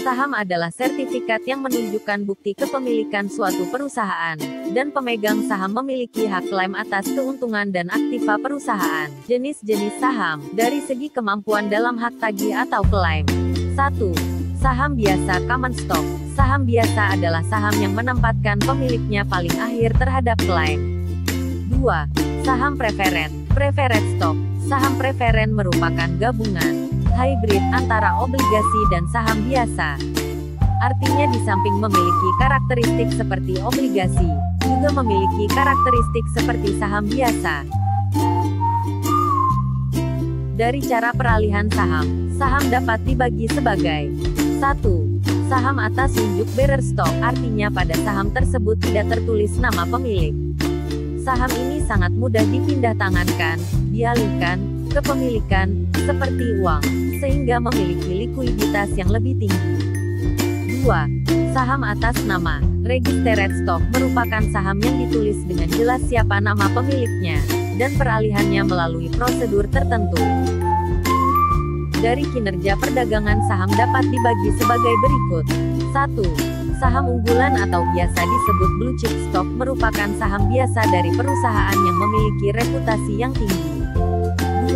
Saham adalah sertifikat yang menunjukkan bukti kepemilikan suatu perusahaan, dan pemegang saham memiliki hak klaim atas keuntungan dan aktiva perusahaan. Jenis-jenis saham, dari segi kemampuan dalam hak tagih atau klaim. 1. Saham biasa common stock. Saham biasa adalah saham yang menempatkan pemiliknya paling akhir terhadap klaim. 2. Saham preferen. Preferred stock. Saham preferen merupakan gabungan hybrid antara obligasi dan saham biasa. Artinya di samping memiliki karakteristik seperti obligasi, juga memiliki karakteristik seperti saham biasa. Dari cara peralihan saham, saham dapat dibagi sebagai 1. Saham atas unjuk bearer stock, artinya pada saham tersebut tidak tertulis nama pemilik. Saham ini sangat mudah dipindah tangankan, dialihkan, kepemilikan, seperti uang, sehingga memiliki likuiditas yang lebih tinggi. 2. Saham atas nama, registered stock, merupakan saham yang ditulis dengan jelas siapa nama pemiliknya, dan peralihannya melalui prosedur tertentu. Dari kinerja perdagangan saham dapat dibagi sebagai berikut. 1. Saham unggulan atau biasa disebut blue chip stock merupakan saham biasa dari perusahaan yang memiliki reputasi yang tinggi. 2.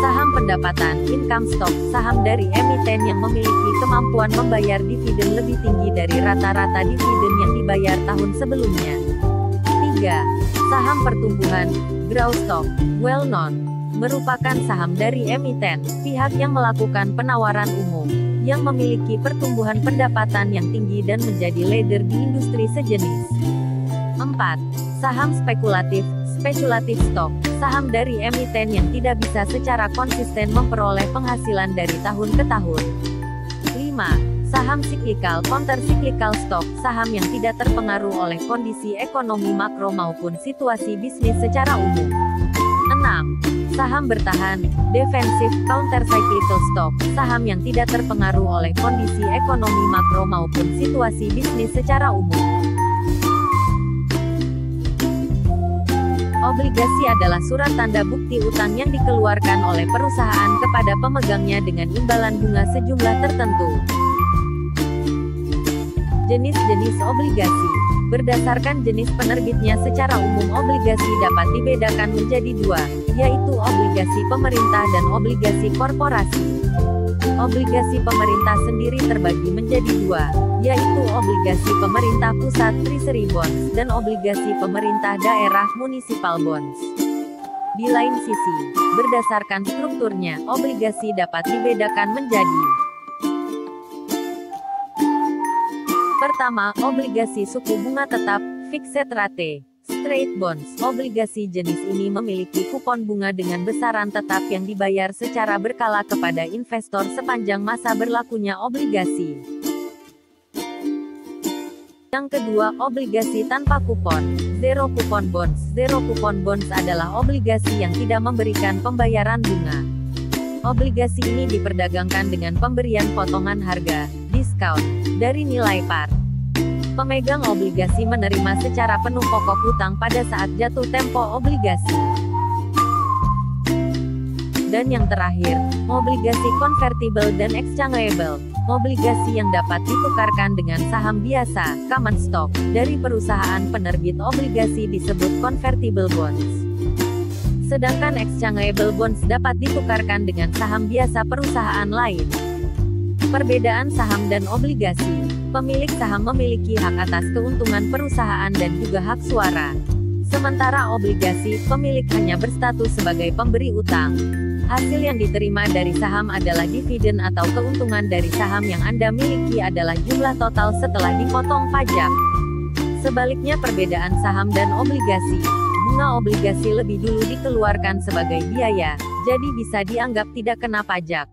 Saham pendapatan income stock, saham dari emiten yang memiliki kemampuan membayar dividen lebih tinggi dari rata-rata dividen yang dibayar tahun sebelumnya. 3. Saham pertumbuhan growth stock, well known, merupakan saham dari emiten, pihak yang melakukan penawaran umum, yang memiliki pertumbuhan pendapatan yang tinggi dan menjadi leader di industri sejenis. 4. Saham spekulatif, speculative stock, saham dari emiten yang tidak bisa secara konsisten memperoleh penghasilan dari tahun ke tahun. 5. Saham siklikal, counter cyclical stock, saham yang tidak terpengaruh oleh kondisi ekonomi makro maupun situasi bisnis secara umum. 6. Saham bertahan, defensive, counter cyclical stock, saham yang tidak terpengaruh oleh kondisi ekonomi makro maupun situasi bisnis secara umum. Obligasi adalah surat tanda bukti utang yang dikeluarkan oleh perusahaan kepada pemegangnya dengan imbalan bunga sejumlah tertentu. Jenis-jenis obligasi. Berdasarkan jenis penerbitnya secara umum obligasi dapat dibedakan menjadi dua, yaitu obligasi pemerintah dan obligasi korporasi. Obligasi pemerintah sendiri terbagi menjadi dua, yaitu obligasi pemerintah pusat Treasury Bonds, dan obligasi pemerintah daerah Municipal Bonds. Di lain sisi, berdasarkan strukturnya, obligasi dapat dibedakan menjadi: pertama, obligasi suku bunga tetap, fixed rate, straight bonds. Obligasi jenis ini memiliki kupon bunga dengan besaran tetap yang dibayar secara berkala kepada investor sepanjang masa berlakunya obligasi. Yang kedua, obligasi tanpa kupon, zero coupon bonds. Zero coupon bonds adalah obligasi yang tidak memberikan pembayaran bunga. Obligasi ini diperdagangkan dengan pemberian potongan harga, diskon, dari nilai par. Pemegang obligasi menerima secara penuh pokok hutang pada saat jatuh tempo obligasi. Dan yang terakhir, obligasi convertible dan exchangeable. Obligasi yang dapat ditukarkan dengan saham biasa, common stock, dari perusahaan penerbit obligasi disebut convertible bonds. Sedangkan exchangeable bonds dapat ditukarkan dengan saham biasa perusahaan lain. Perbedaan saham dan obligasi. Pemilik saham memiliki hak atas keuntungan perusahaan dan juga hak suara. Sementara obligasi, pemilik hanya berstatus sebagai pemberi utang. Hasil yang diterima dari saham adalah dividen atau keuntungan dari saham yang Anda miliki adalah jumlah total setelah dipotong pajak. Sebaliknya perbedaan saham dan obligasi. Bunga obligasi lebih dulu dikeluarkan sebagai biaya, jadi bisa dianggap tidak kena pajak.